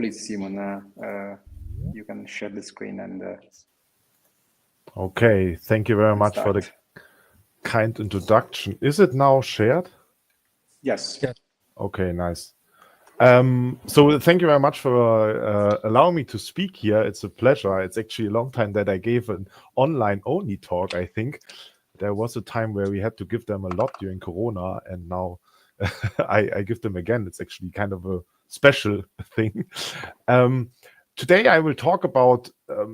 please, Simon, you can share the screen and Okay, thank you very much for the start. kind introduction. Is it now shared? Yes. Okay, nice. So thank you very much for allowing me to speak here. It's a pleasure. It's actually a long time that I gave an online-only talk, I think. There was a time where we had to give them a lot during Corona, and now I give them again. It's actually kind of a special thing. Today I will talk about a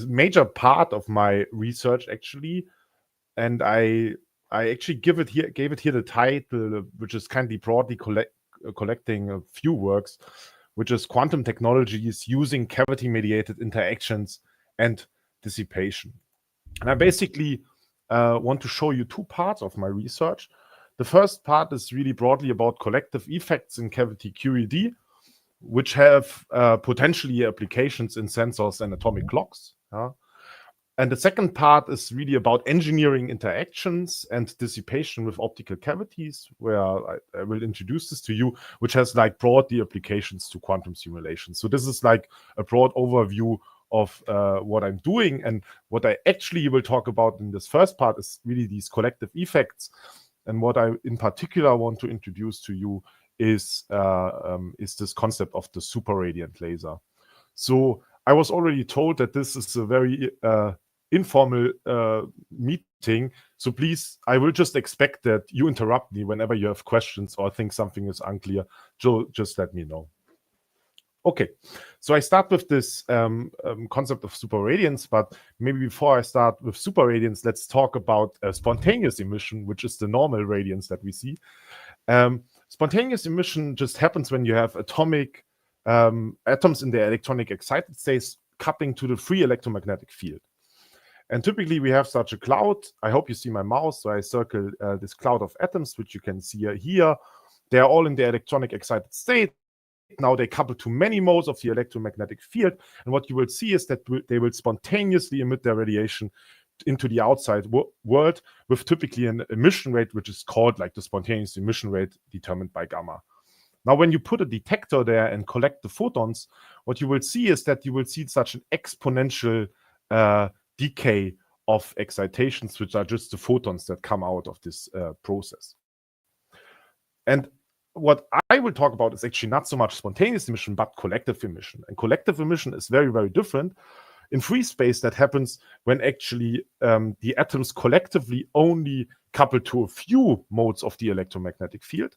major part of my research, actually, and I actually gave it here the title, which is kindly broadly collecting a few works, which is quantum technologies using cavity-mediated interactions and dissipation. And I basically want to show you two parts of my research. The first part is really broadly about collective effects in cavity QED, which have potentially applications in sensors and atomic clocks. And the second part is really about engineering interactions and dissipation with optical cavities, where I will introduce this to you, which has like broadly applications to quantum simulation. So this is like a broad overview of what I'm doing, and what I actually will talk about in this first part is really these collective effects. And what I in particular want to introduce to you is this concept of the super radiant laser. So I was already told that this is a very informal meeting. So please, I will just expect that you interrupt me whenever you have questions or think something is unclear. Just let me know. Okay, so I start with this concept of superradiance, but maybe before I start with superradiance, let's talk about spontaneous emission, which is the normal radiance that we see. Spontaneous emission just happens when you have atomic atoms in their electronic excited states coupling to the free electromagnetic field. And typically we have such a cloud. I hope you see my mouse. So I circle this cloud of atoms, which you can see here. They are all in the electronic excited state. Now they couple to many modes of the electromagnetic field. And what you will see is that they will spontaneously emit their radiation into the outside world with typically an emission rate, which is called like the spontaneous emission rate determined by gamma. Now, when you put a detector there and collect the photons, what you will see is that you will see such an exponential decay of excitations, which are just the photons that come out of this process. And what I will talk about is actually not so much spontaneous emission, but collective emission. And collective emission is very, very different. In free space, that happens when actually the atoms collectively only couple to a few modes of the electromagnetic field.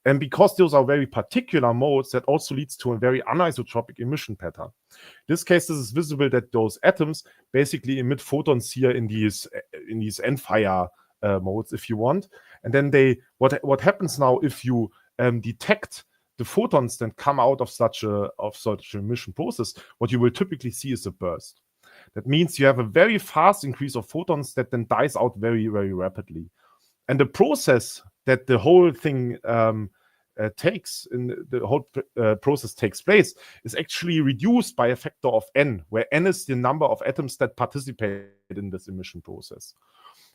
And because those are very particular modes, that also leads to a very anisotropic emission pattern. In this case, this is visible that those atoms basically emit photons here in these end-fire modes, if you want. And then what happens now if you detect the photons that come out of such an emission process? What you will typically see is a burst. That means you have a very fast increase of photons that then dies out very, very rapidly. And the process that the whole thing process takes place is actually reduced by a factor of n, where n is the number of atoms that participate in this emission process.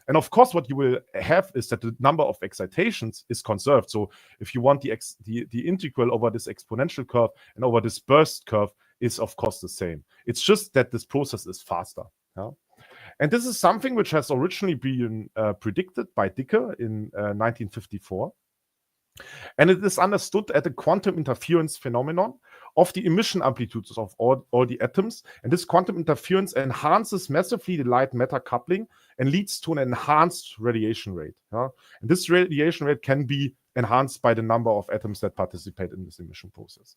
And of course, what you will have is that the number of excitations is conserved. So if you want the integral over this exponential curve and over this burst curve is of course the same. It's just that this process is faster. Yeah? And this is something which has originally been predicted by Dicker in 1954. And it is understood as a quantum interference phenomenon of the emission amplitudes of all the atoms. And this quantum interference enhances massively the light-matter coupling and leads to an enhanced radiation rate. Yeah? And this radiation rate can be enhanced by the number of atoms that participate in this emission process.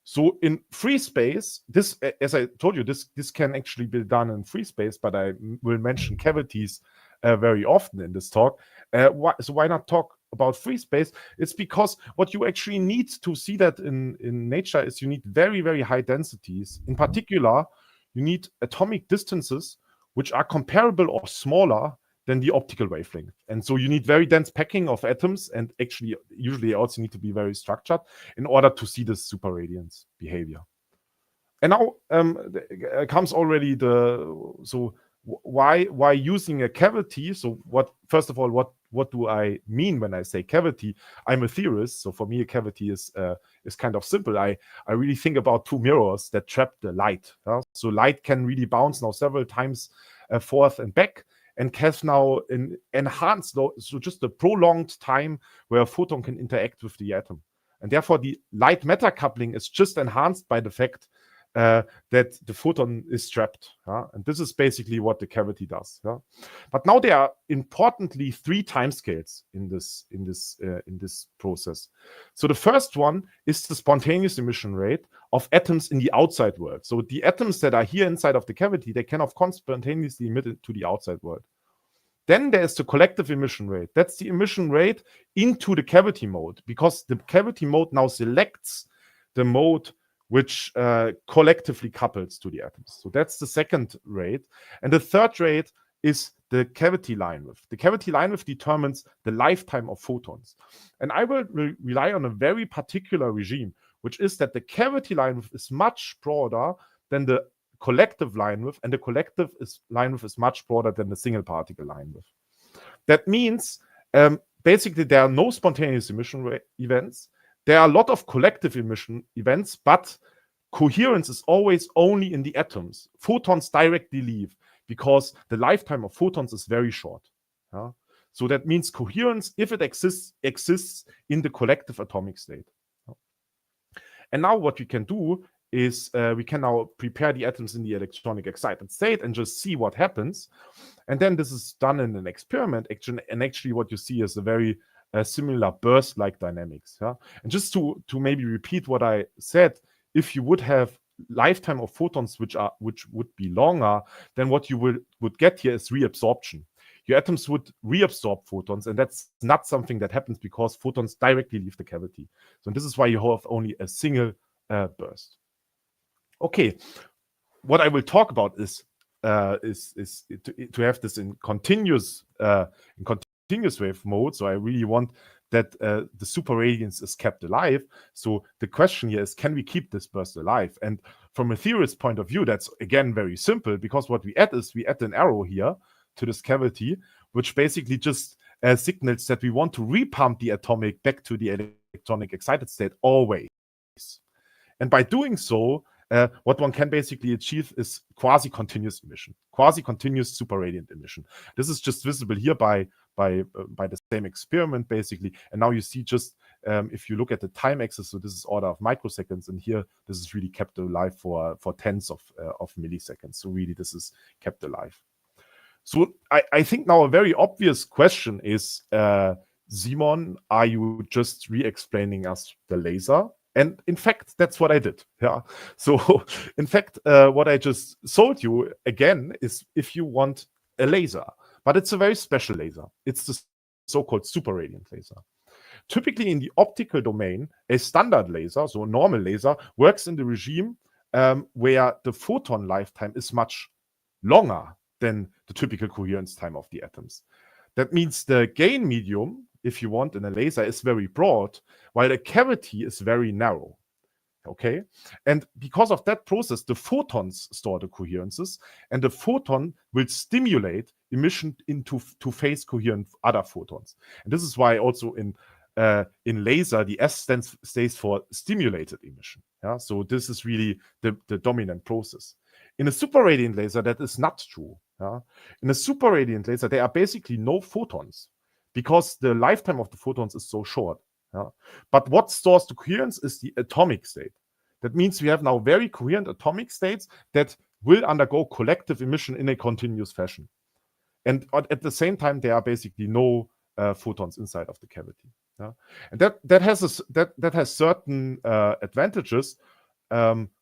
So in free space, this, as I told you, this can actually be done in free space, but I will mention cavities very often in this talk. So why not talk about free space? It's because what you actually need to see that in nature is you need very, very high densities. In particular, you need atomic distances which are comparable or smaller than the optical wavelength. And so you need very dense packing of atoms, and actually usually also need to be very structured in order to see this superradiance behavior. And now comes already why using a cavity? So first of all, what what do I mean when I say cavity? I'm a theorist, so for me a cavity is kind of simple. I really think about two mirrors that trap the light. So light can really bounce now several times forth and back, and has now an enhanced, so just a prolonged time where a photon can interact with the atom. And therefore, the light-matter coupling is just enhanced by the fact that the photon is trapped. And this is basically what the cavity does. But now there are importantly 3 timescales in this process. So the first one is the spontaneous emission rate of atoms in the outside world. So the atoms that are here inside of the cavity, they can of course spontaneously emit it to the outside world. Then there's the collective emission rate. That's the emission rate into the cavity mode, because the cavity mode now selects the mode which collectively couples to the atoms. So that's the second rate. And the third rate is the cavity line width. The cavity line width determines the lifetime of photons. And I will rely on a very particular regime, which is that the cavity line width is much broader than the collective line width, and the collective line width is much broader than the single particle line width. That means basically there are no spontaneous emission events. There are a lot of collective emission events, but coherence is always only in the atoms. Photons directly leave because the lifetime of photons is very short. So that means coherence, if it exists in the collective atomic state. And now what we can do is we can now prepare the atoms in the electronic excited state and just see what happens. And then this is done in an experiment. Actually what you see is a very similar burst-like dynamics. And just to maybe repeat what I said, if you would have lifetime of photons which would be longer, then what you would get here is reabsorption. Your atoms would reabsorb photons, and that's not something that happens because photons directly leave the cavity. So this is why you have only a single burst. Okay, what I will talk about is to have this in continuous wave mode. So I really want that the superradiance is kept alive. So the question here is, can we keep this burst alive? And from a theorist's point of view, that's again very simple, because what we add is we add an arrow here to this cavity, which basically just signals that we want to repump the atomic back to the electronic excited state always. And by doing so, what one can basically achieve is quasi-continuous emission, quasi-continuous superradiant emission. This is just visible here by the same experiment, basically. And now you see just, if you look at the time axis, so this is order of microseconds, and here this is really kept alive for tens of milliseconds. So really this is kept alive. So I think now a very obvious question is, Simon, are you just re-explaining us the laser? And in fact, that's what I did. So in fact, what I just sold you again is if you want a laser, but it's a very special laser. It's the so-called superradiant laser. Typically in the optical domain, a standard laser, so a normal laser, works in the regime where the photon lifetime is much longer than the typical coherence time of the atoms. That means the gain medium, if you want, in a laser is very broad, while a cavity is very narrow. Okay? And because of that process, the photons store the coherences, and the photon will stimulate emission into phase coherent other photons. And this is why also in laser, the S stays for stimulated emission. So this is really the dominant process. In a superradiant laser, that is not true. In a superradiant laser, there are basically no photons, because the lifetime of the photons is so short. But what stores the coherence is the atomic state. That means we have now very coherent atomic states that will undergo collective emission in a continuous fashion. And at the same time, there are basically no photons inside of the cavity. And that has certain advantages.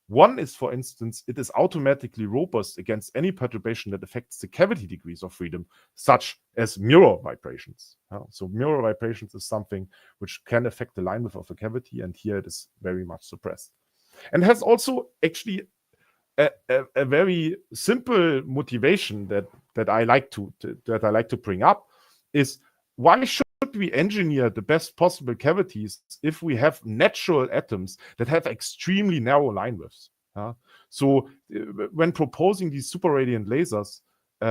One is, for instance, it is automatically robust against any perturbation that affects the cavity degrees of freedom, such as mirror vibrations. So mirror vibrations is something which can affect the line width of a cavity, and here it is very much suppressed. And has also actually a very simple motivation that I like to bring up is, why should we engineer the best possible cavities if we have natural atoms that have extremely narrow line widths? So when proposing these superradiant lasers,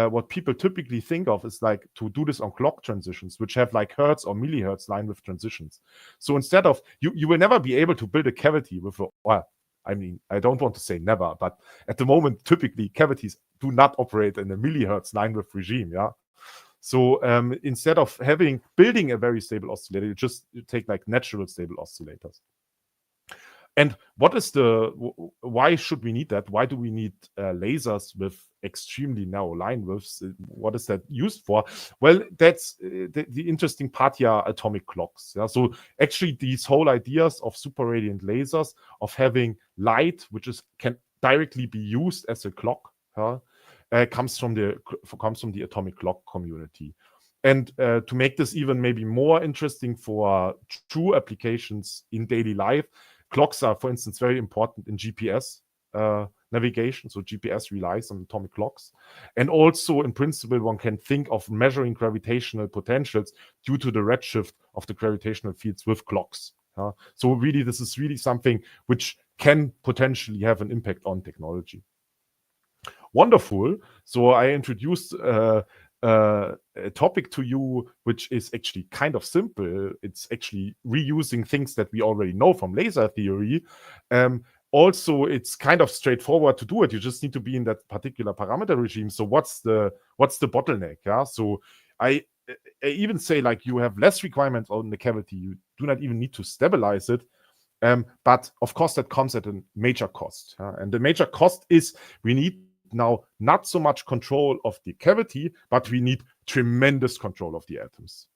what people typically think of is like to do this on clock transitions, which have like hertz or millihertz line width transitions. So instead of, you will never be able to build a cavity with a, well, I mean, I don't want to say never, but at the moment, typically cavities do not operate in a millihertz line width regime, yeah? So instead of building a very stable oscillator, you take like natural stable oscillators. And why should we need that? Why do we need lasers with extremely narrow line widths? What is that used for? Well, that's the interesting part here are atomic clocks. Yeah? So actually these whole ideas of super radiant lasers, of having light, which can directly be used as a clock, comes from the atomic clock community. And to make this even maybe more interesting for true applications in daily life, clocks are, for instance, very important in GPS navigation. So GPS relies on atomic clocks. And also, in principle, one can think of measuring gravitational potentials due to the redshift of the gravitational fields with clocks. So really, this is really something which can potentially have an impact on technology. Wonderful. So I introduced a topic to you, which is actually kind of simple. It's actually reusing things that we already know from laser theory. Also, it's kind of straightforward to do it. You just need to be in that particular parameter regime. So what's the bottleneck? Yeah. So I even say like you have less requirements on the cavity. You do not even need to stabilize it. But of course, that comes at a major cost. And the major cost is we need now not so much control of the cavity, but we need tremendous control of the atoms.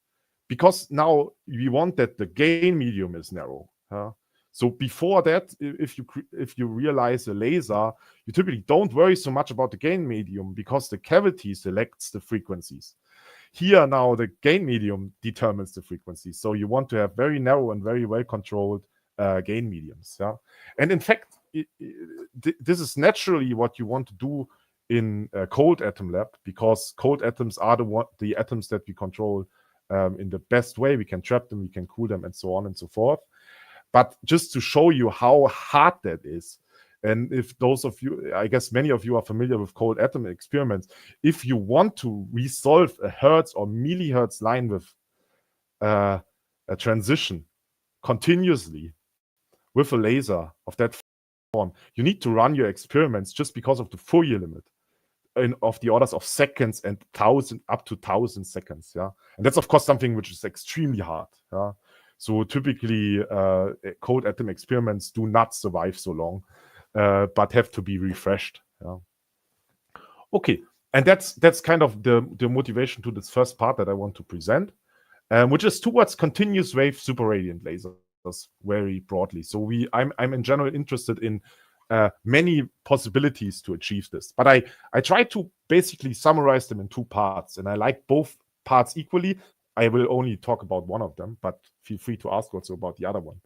Because now we want that the gain medium is narrow. So before that, if you realize a laser, you typically don't worry so much about the gain medium because the cavity selects the frequencies. Here now the gain medium determines the frequency. So you want to have very narrow and very well controlled gain mediums. Yeah? And in fact, this is naturally what you want to do in a cold atom lab, because cold atoms are the atoms that we control in the best way. We can trap them, we can cool them, and so on and so forth. But just to show you how hard that is, and if those of you, I guess many of you are familiar with cold atom experiments, if you want to resolve a hertz or millihertz line with a transition continuously with a laser of that form, you need to run your experiments just because of the Fourier limit of the orders of seconds and up to 1,000 seconds. Yeah, and that's of course something which is extremely hard. Yeah, so typically cold atom experiments do not survive so long, but have to be refreshed. Yeah. Okay, and that's kind of the motivation to this first part that I want to present, which is towards continuous wave superradiant lasers very broadly. So I'm in general interested in many possibilities to achieve this, but I try to basically summarize them in two parts, and I like both parts equally. I will only talk about one of them, but feel free to ask also about the other one.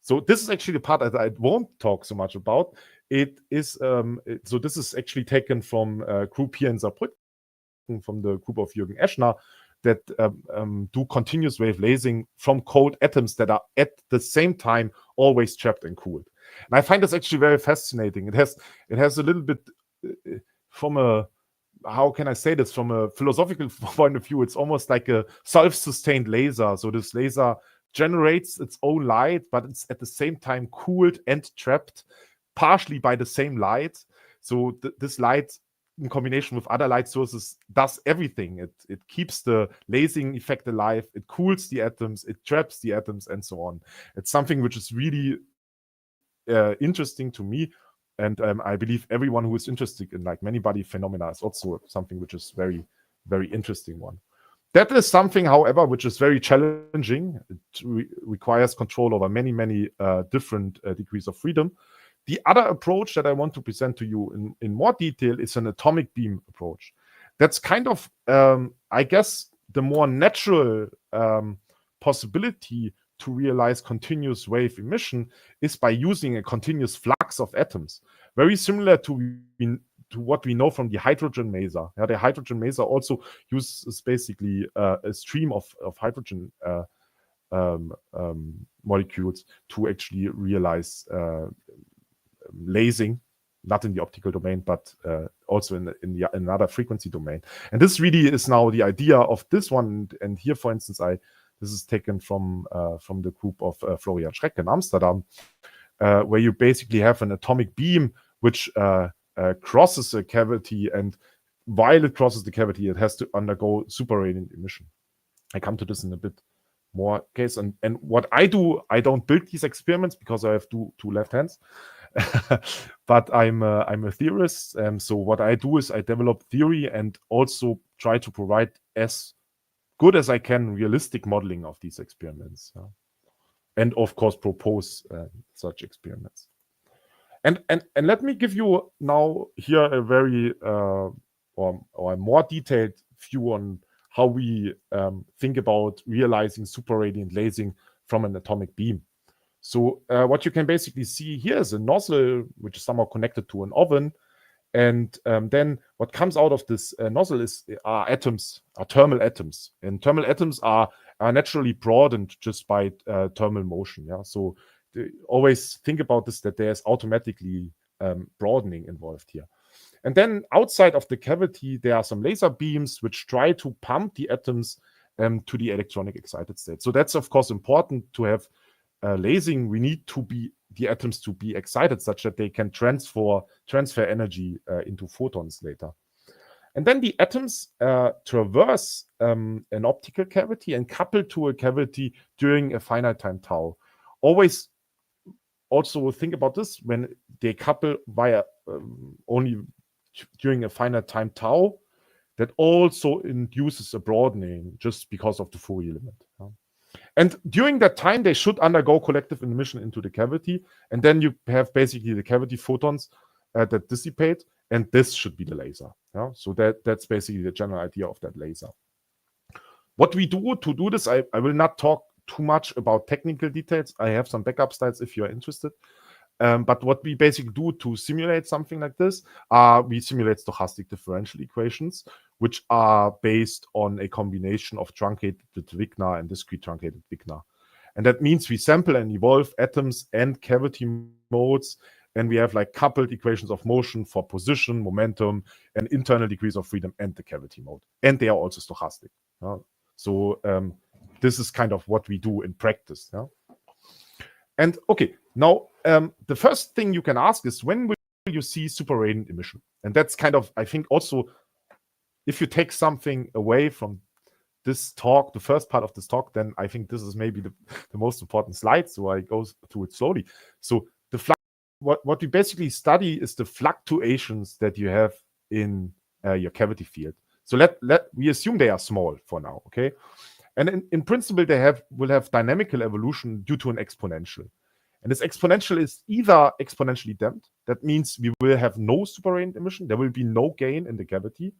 So this is actually the part that I won't talk so much about. It is so this is actually taken from a group here in Saarbrücken, from the group of Jürgen Eschner, that do continuous wave lasing from cold atoms that are at the same time always trapped and cooled. And I find this actually very fascinating. It has a little bit from a, how can I say this, from a philosophical point of view, it's almost like a self-sustained laser. So this laser generates its own light, but it's at the same time cooled and trapped partially by the same light. So this light, in combination with other light sources, does everything. It keeps the lasing effect alive, it cools the atoms, it traps the atoms, and so on. It's something which is really interesting to me, and I believe everyone who is interested in like many-body phenomena is also something which is very, very interesting one. That is something, however, which is very challenging. It requires control over many, many different degrees of freedom. The other approach that I want to present to you in more detail is an atomic beam approach. That's kind of, I guess, the more natural possibility to realize continuous wave emission is by using a continuous flux of atoms, very similar to what we know from the hydrogen maser. Yeah, the hydrogen maser also uses basically a stream of hydrogen molecules to actually realize lasing. not in the optical domain, but also in another frequency domain. And this really is now the idea of this one. And here, for instance, this is taken from the group of Florian Schreck in Amsterdam, where you basically have an atomic beam which crosses a cavity, and while it crosses the cavity, it has to undergo super-radiant emission. I come to this in a bit more case. And what I do, I don't build these experiments because I have two left hands. But I'm a theorist. So what I do is I develop theory and also try to provide as good as I can realistic modeling of these experiments. And of course propose such experiments. And let me give you now here a very or a more detailed view on how we think about realizing super-radiant lasing from an atomic beam. So what you can basically see here is a nozzle which is somehow connected to an oven, and then what comes out of this nozzle are thermal atoms, and thermal atoms are naturally broadened just by thermal motion. Yeah, so always think about this, that there's automatically broadening involved here. And then outside of the cavity, there are some laser beams which try to pump the atoms to the electronic excited state. So that's of course important to have lasing. We need the atoms to be excited such that they can transfer energy into photons later. And then the atoms traverse an optical cavity and couple to a cavity during a finite time tau. Always also think about this, when they couple via only during a finite time tau, that also induces a broadening just because of the Fourier limit. And during that time, they should undergo collective emission into the cavity, and then you have basically the cavity photons that dissipate, and this should be the laser. So that's basically the general idea of that laser. What we do to do this, I will not talk too much about technical details. I have some backup slides if you're interested. But what we basically do to simulate something like this, we simulate stochastic differential equations, which are based on a combination of truncated Wigner and discrete truncated Wigner. And that means we sample and evolve atoms and cavity modes, and we have like coupled equations of motion for position, momentum, and internal degrees of freedom and the cavity mode. And they are also stochastic. So this is kind of what we do in practice. And okay, now the first thing you can ask is, when will you see super-radiant emission? And that's kind of, I think also, if you take something away from this talk, the first part of this talk, then I think this is maybe the most important slide. So I go through it slowly. So what we basically study is the fluctuations that you have in your cavity field. So we assume they are small for now, okay? And in principle, they will have dynamical evolution due to an exponential. And this exponential is either exponentially damped, that means we will have no super-radiant emission, there will be no gain in the cavity,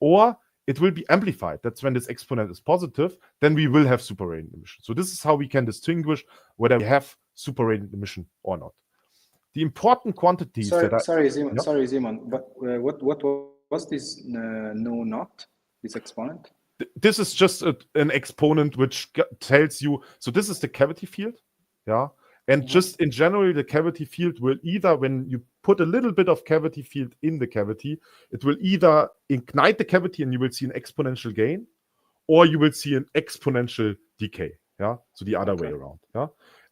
or it will be amplified. That's when this exponent is positive, then we will have super-radiant emission. So this is how we can distinguish whether we have super-radiant emission or not. The important quantities Sorry, Simon, but what was this this exponent? This is just an exponent which tells you, so this is the cavity field, and just in general, the cavity field will either, when you put a little bit of cavity field in the cavity, it will either ignite the cavity and you will see an exponential gain, or you will see an exponential decay, so the other way around,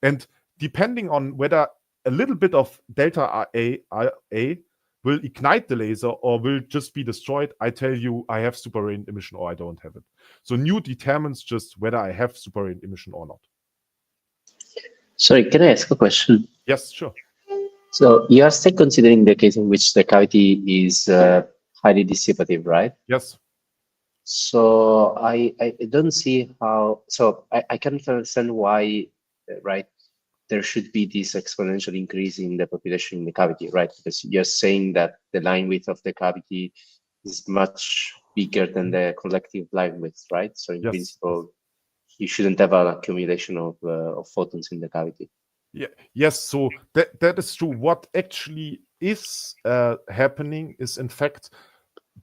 and depending on whether a little bit of delta A will ignite the laser or will just be destroyed, I tell you I have super-radiant emission or I don't have it. So nu determines just whether I have super-radiant emission or not. Sorry, can I ask a question? Yes, sure. So you are still considering the case in which the cavity is highly dissipative, right? Yes. So I don't see how, so I can't understand why, right, there should be this exponential increase in the population in the cavity, right? Because you're saying that the line width of the cavity is much bigger than the collective line width, right? So in principle, you shouldn't have an accumulation of photons in the cavity. Yeah. Yes. So that is true. What actually is happening is, in fact,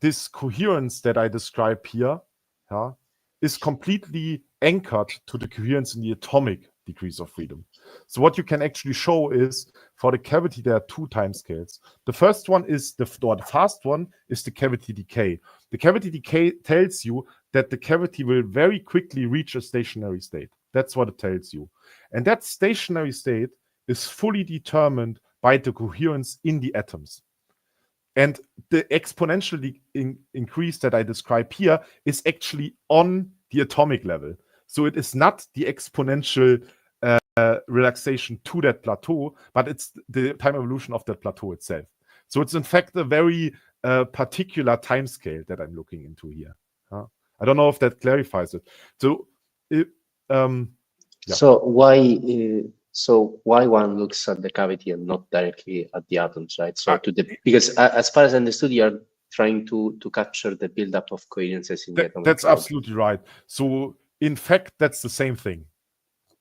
this coherence that I describe here, is completely anchored to the coherence in the atomic degrees of freedom. So what you can actually show is for the cavity, there are two timescales. The first one is the fast one is the cavity decay. The cavity decay tells you that the cavity will very quickly reach a stationary state. That's what it tells you. And that stationary state is fully determined by the coherence in the atoms. And the exponential increase that I describe here is actually on the atomic level. So it is not the exponential relaxation to that plateau, but it's the time evolution of that plateau itself. So it's in fact a very particular time scale that I'm looking into here. I don't know if that clarifies it. So, yeah. So why one looks at the cavity and not directly at the atoms, right? So because as far as I understood, you are trying to capture the buildup of coherences in the atomic That's level. absolutely right. So in fact, that's the same thing.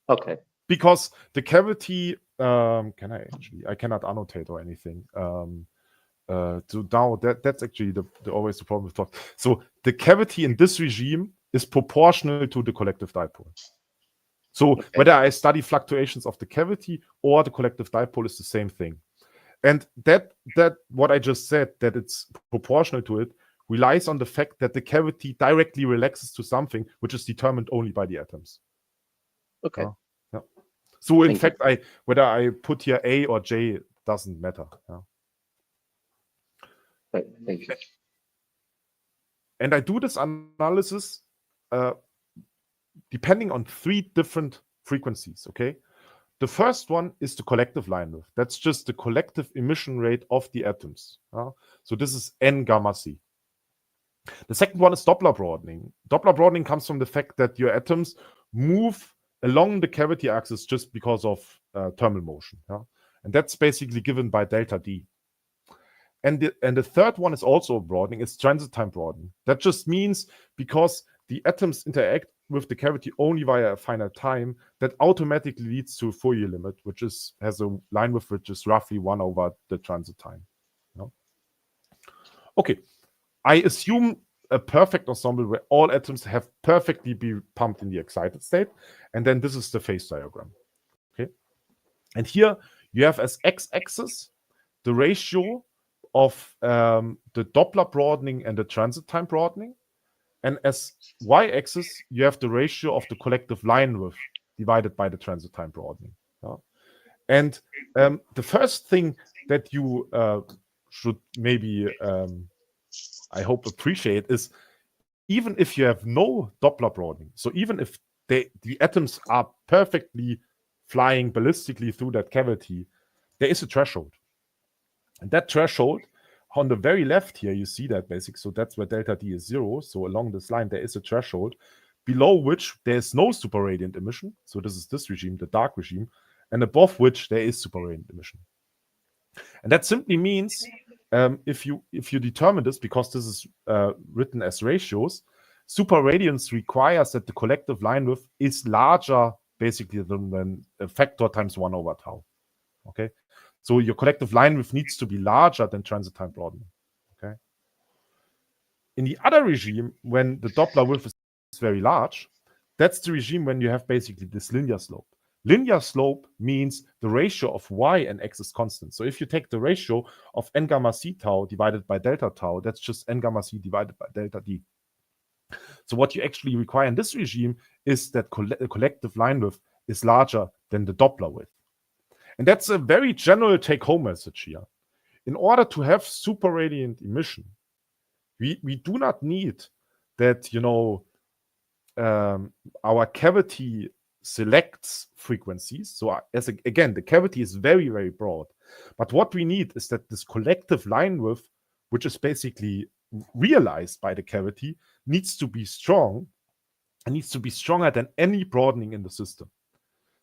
Okay. Because the cavity, I cannot annotate or anything. So now that's actually always the problem with talk. So the cavity in this regime is proportional to the collective dipole. So whether I study fluctuations of the cavity or the collective dipole is the same thing. And that what I just said, that it's proportional to it, relies on the fact that the cavity directly relaxes to something which is determined only by the atoms. Okay. Yeah. So in fact, whether I put here A or J doesn't matter. Yeah. Right. Thank you. And I do this analysis depending on 3 different frequencies, okay? The first one is the collective line width. That's just the collective emission rate of the atoms. So this is N gamma C. The second one is Doppler broadening. Doppler broadening comes from the fact that your atoms move along the cavity axis just because of thermal motion. And that's basically given by delta D. And the third one is also broadening. It's transit time broadening. That just means because the atoms interact with the cavity only via a finite time, that automatically leads to a Fourier limit, which has a line width which is roughly 1 over the transit time. Okay, I assume a perfect ensemble where all atoms have perfectly be pumped in the excited state, and then this is the phase diagram. Okay, and here you have as x-axis the ratio of the Doppler broadening and the transit time broadening. And as y-axis, you have the ratio of the collective line width divided by the transit time broadening. And the first thing that you should maybe, I hope, appreciate is even if you have no Doppler broadening, so even if the atoms are perfectly flying ballistically through that cavity, there is a threshold. And that threshold, on the very left here, you see that basic. So that's where delta D is 0. So along this line, there is a threshold below which there is no superradiant emission. So this is this regime, the dark regime, and above which there is superradiant emission. And that simply means if you determine this, because this is written as ratios, superradiance requires that the collective line width is larger, basically, than a factor times 1 over tau. Okay. So your collective line width needs to be larger than transit time broadening. Okay. In the other regime, when the Doppler width is very large, that's the regime when you have basically this linear slope. Linear slope means the ratio of y and x is constant. So if you take the ratio of n gamma c tau divided by delta tau, that's just n gamma c divided by delta d. So what you actually require in this regime is that the collective line width is larger than the Doppler width. And that's a very general take-home message here. In order to have superradiant emission, we do not need that, our cavity selects frequencies. So again, the cavity is very, very broad. But what we need is that this collective line width, which is basically realized by the cavity, needs to be strong and needs to be stronger than any broadening in the system.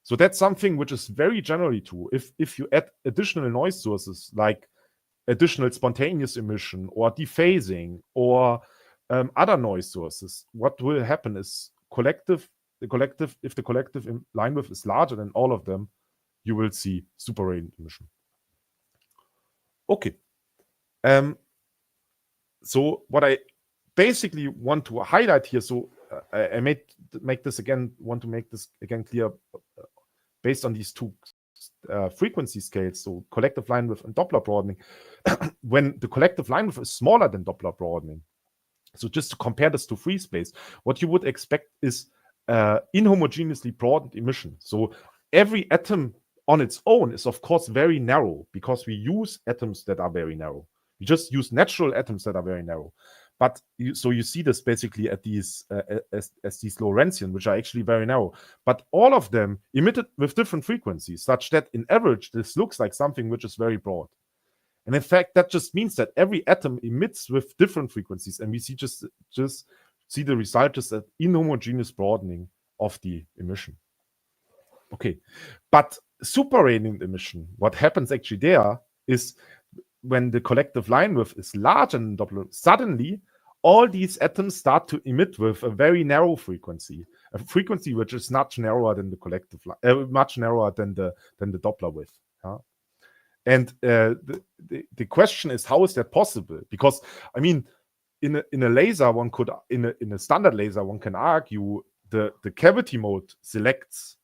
So that's something which is very generally true. If you add additional noise sources like additional spontaneous emission or dephasing or other noise sources, what will happen is if the collective line width is larger than all of them, you will see superradiant emission. Okay. So what I basically want to highlight here, so I want to make this again clear based on these two frequency scales, so collective line width and Doppler broadening, when the collective line width is smaller than Doppler broadening, so just to compare this to free space, what you would expect is inhomogeneously broadened emission. So every atom on its own is, of course, very narrow because we use atoms that are very narrow. We just use natural atoms that are very narrow. But so you see this basically at these as these Lorentzian, which are actually very narrow. But all of them emitted with different frequencies, such that in average, this looks like something which is very broad. And in fact, that just means that every atom emits with different frequencies, and we see just see the result is an inhomogeneous broadening of the emission. Okay, but super-radiant emission, what happens actually there is when the collective line width is larger than Doppler, suddenly all these atoms start to emit with a very narrow frequency, a frequency which is much narrower than the collective line, much narrower than the Doppler width. And the question is, how is that possible? Because I mean, in a laser, one could in a standard laser, one can argue the cavity mode selects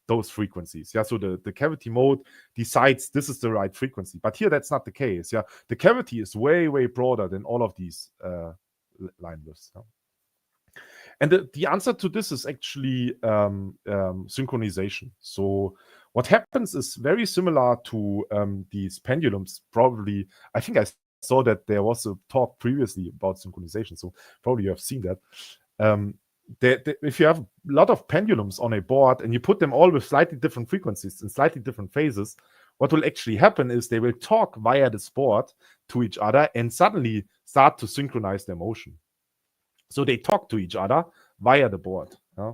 those frequencies. Yeah, so the cavity mode decides this is the right frequency. But here that's not the case. Yeah, the cavity is way broader than all of these line widths. Yeah? And the answer to this is actually synchronization. So what happens is very similar to these pendulums. Probably, I think I saw that there was a talk previously about synchronization. So probably you have seen that. If you have a lot of pendulums on a board and you put them all with slightly different frequencies and slightly different phases, what will actually happen is they will talk via this board to each other and suddenly start to synchronize their motion. So they talk to each other via the board. Yeah?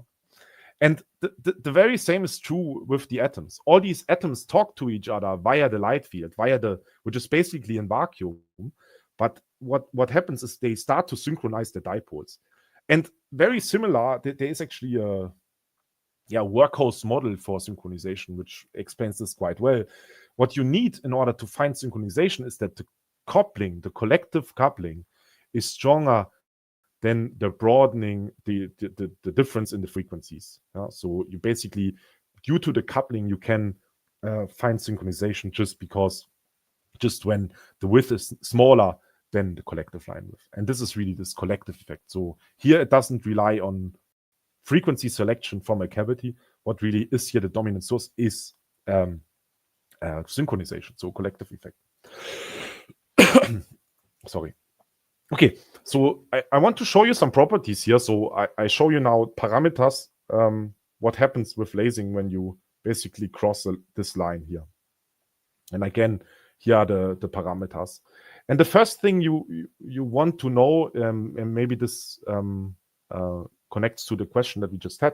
And the very same is true with the atoms. All these atoms talk to each other via the light field, which is basically in vacuum. But what happens is they start to synchronize the dipoles. And very similar, there is actually a workhorse model for synchronization, which explains this quite well. What you need in order to find synchronization is that the coupling, the collective coupling, is stronger than the broadening, the difference in the frequencies. So you basically, due to the coupling, you can find synchronization just when the width is smaller than the collective line width. And this is really this collective effect. So here it doesn't rely on frequency selection from a cavity. What really is here the dominant source is synchronization, so collective effect. Sorry. Okay, so I want to show you some properties here. So I show you now parameters, what happens with lasing when you basically cross this line here. And again, here are the parameters. And the first thing you want to know, and maybe this connects to the question that we just had,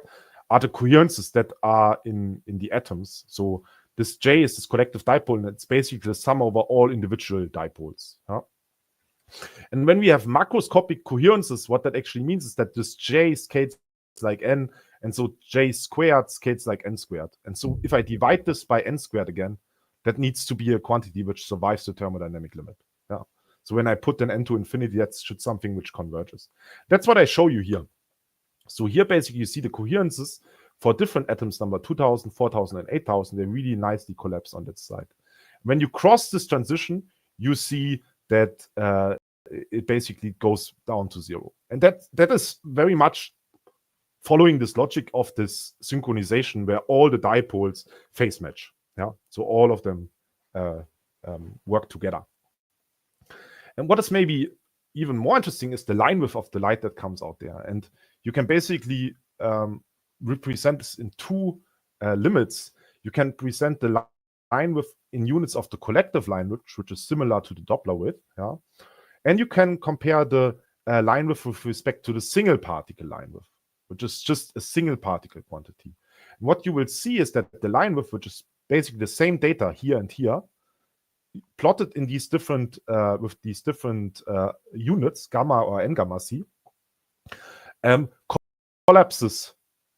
are the coherences that are in the atoms. So this J is this collective dipole, and it's basically the sum over all individual dipoles. And when we have macroscopic coherences, what that actually means is that this J scales like n, and so J squared scales like n squared. And so if I divide this by n squared again, that needs to be a quantity which survives the thermodynamic limit. So when I put an n to infinity, that's something which converges. That's what I show you here. So here basically you see the coherences for different atoms, number 2000, 4000, and 8000. They really nicely collapse on that side. When you cross this transition, you see that it basically goes down to 0. And that is very much following this logic of this synchronization where all the dipoles phase match. So all of them work together. And what is maybe even more interesting is the line width of the light that comes out there. And you can basically represent this in two limits. You can present the line width in units of the collective line width, which is similar to the Doppler width. And you can compare the line width with respect to the single particle line width, which is just a single particle quantity. And what you will see is that the line width, which is basically the same data here and here, plotted in these different with these different units, gamma or n gamma c, collapses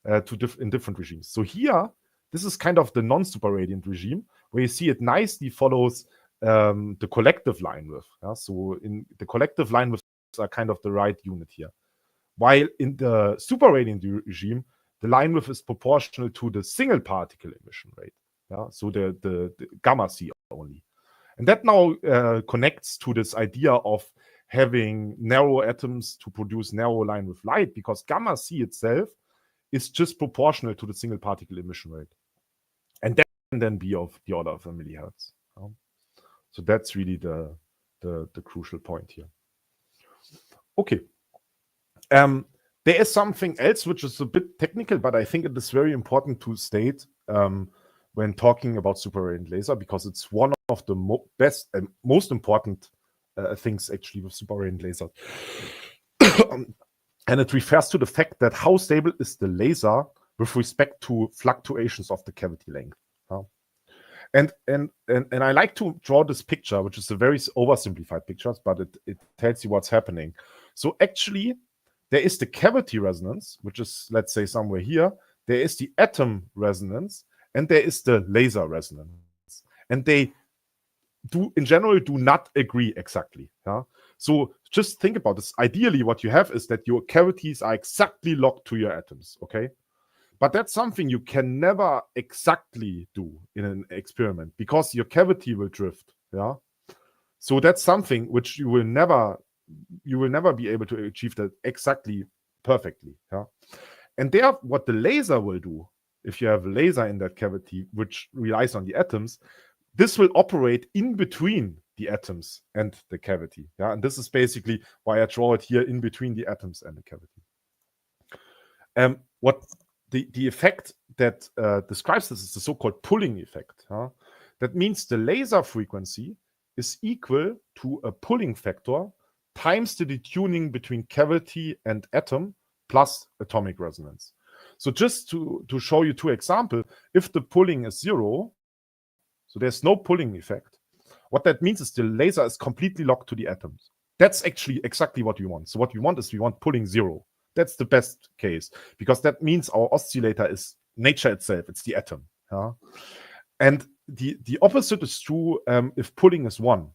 in different regimes. So here, this is kind of the non-super radiant regime, where you see it nicely follows the collective line width. So in the collective line widths are kind of the right unit here. While in the super radiant regime, the line width is proportional to the single particle emission rate. Yeah, so the gamma C only. And that now connects to this idea of having narrow atoms to produce narrow line with light, because gamma C itself is just proportional to the single particle emission rate. And that can then be of the order of a millihertz. So that's really the crucial point here. Okay. There is something else which is a bit technical, but I think it is very important to state when talking about super-radiant laser, because it's one of the best and most important things actually with super-radiant laser. And it refers to the fact that how stable is the laser with respect to fluctuations of the cavity length. And I like to draw this picture, which is a very oversimplified picture, but it tells you what's happening. So actually, there is the cavity resonance, which is, let's say, somewhere here. There is the atom resonance, and there is the laser resonance. And they in general do not agree exactly. So just think about this. Ideally, what you have is that your cavities are exactly locked to your atoms, okay? But that's something you can never exactly do in an experiment, because your cavity will drift. So that's something which you will never be able to achieve that exactly perfectly. And there, what the laser will do, if you have a laser in that cavity which relies on the atoms, this will operate in between the atoms and the cavity. And this is basically why I draw it here in between the atoms and the cavity. What the effect that describes this is the so-called pulling effect. That means the laser frequency is equal to a pulling factor times the detuning between cavity and atom plus atomic resonance. So just to show you two examples, if the pulling is 0, so there's no pulling effect, what that means is the laser is completely locked to the atoms. That's actually exactly what we want. So what we want is we want pulling 0. That's the best case, because that means our oscillator is nature itself. It's the atom. And the opposite is true if pulling is 1.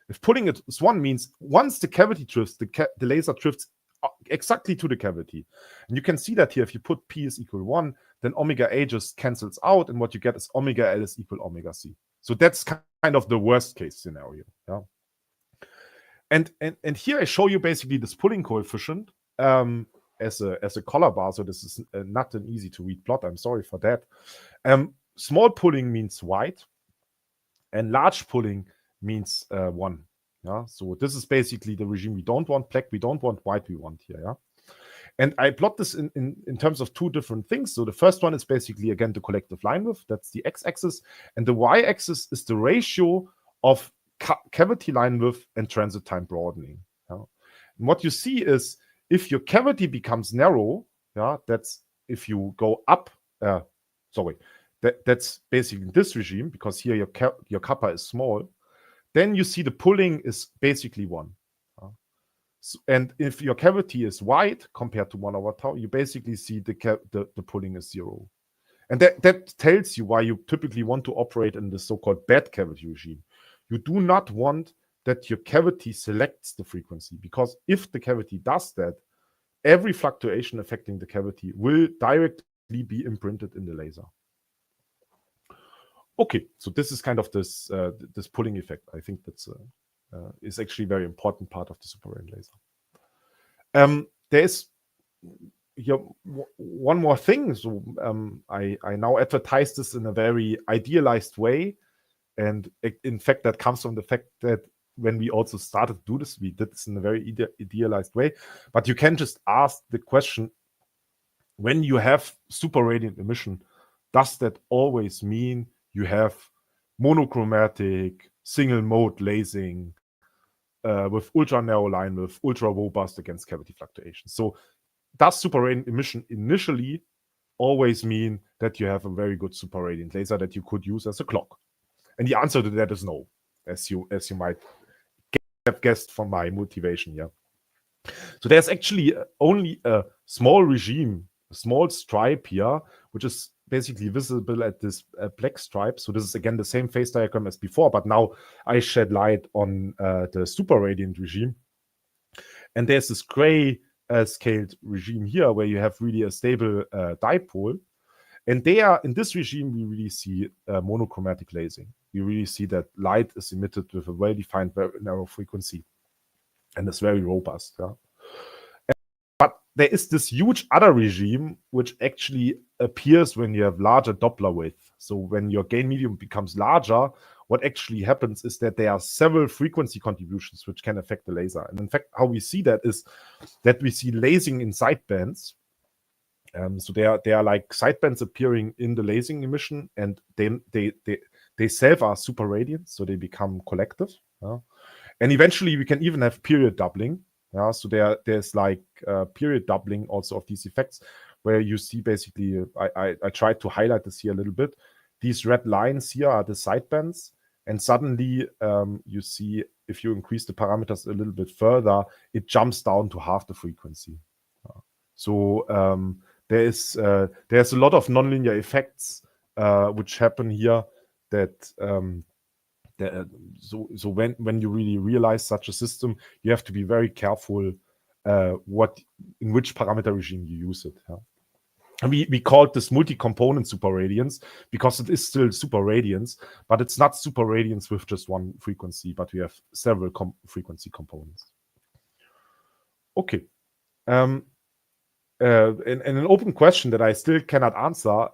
If pulling is 1 means once the cavity drifts, the laser drifts exactly to the cavity. And you can see that here. If you put P is equal 1, then omega A just cancels out, and what you get is omega L is equal omega C. So that's kind of the worst case scenario. And here I show you basically this pulling coefficient as a color bar. So this is not an easy to read plot. I'm sorry for that. Small pulling means white, and large pulling means 1. So this is basically the regime we don't want. Black we don't want, white we want here. And I plot this in terms of two different things. So the first one is basically, again, the collective line width. That's the x-axis. And the y-axis is the ratio of cavity line width and transit time broadening. And what you see is if your cavity becomes narrow, that's if you go up, that's basically this regime, because here your kappa is small, then you see the pulling is basically 1. And if your cavity is wide compared to 1 over tau, you basically see the pulling is 0. And that tells you why you typically want to operate in the so-called bad cavity regime. You do not want that your cavity selects the frequency, because if the cavity does that, every fluctuation affecting the cavity will directly be imprinted in the laser. Okay, so this is kind of this pulling effect. I think that's is actually a very important part of the super-radiant laser. There is here one more thing. So I now advertise this in a very idealized way, and in fact that comes from the fact that when we also started to do this, we did this in a very idealized way. But you can just ask the question: when you have super-radiant emission, does that always mean you have monochromatic single mode lasing with ultra narrow line width, ultra robust against cavity fluctuations? So does super-radiant emission initially always mean that you have a very good super-radiant laser that you could use as a clock? And the answer to that is no, as you might have guessed from my motivation here. So there's actually only a small regime, a small stripe here, which is basically visible at this black stripe. So this is again the same phase diagram as before, but now I shed light on the super-radiant regime. And there's this gray scaled regime here where you have really a stable dipole. And they are in this regime, we really see monochromatic lasing. We really see that light is emitted with a well-defined, very narrow frequency, and it's very robust. Yeah? But there is this huge other regime which actually appears when you have larger Doppler width. So when your gain medium becomes larger, what actually happens is that there are several frequency contributions which can affect the laser. And in fact, how we see that is that we see lasing in sidebands. So they are like sidebands appearing in the lasing emission, and then they self are super radiant, so they become collective. And eventually we can even have period doubling. So there's like period doubling also of these effects, where you see basically, I tried to highlight this here a little bit. These red lines here are the sidebands, and suddenly you see if you increase the parameters a little bit further, it jumps down to half the frequency. So there's a lot of nonlinear effects which happen here that so when you really realize such a system, you have to be very careful in which parameter regime you use it. And we called this multi-component superradiance because it is still superradiance, but it's not superradiance with just one frequency, but we have several frequency components. Okay. And an open question that I still cannot answer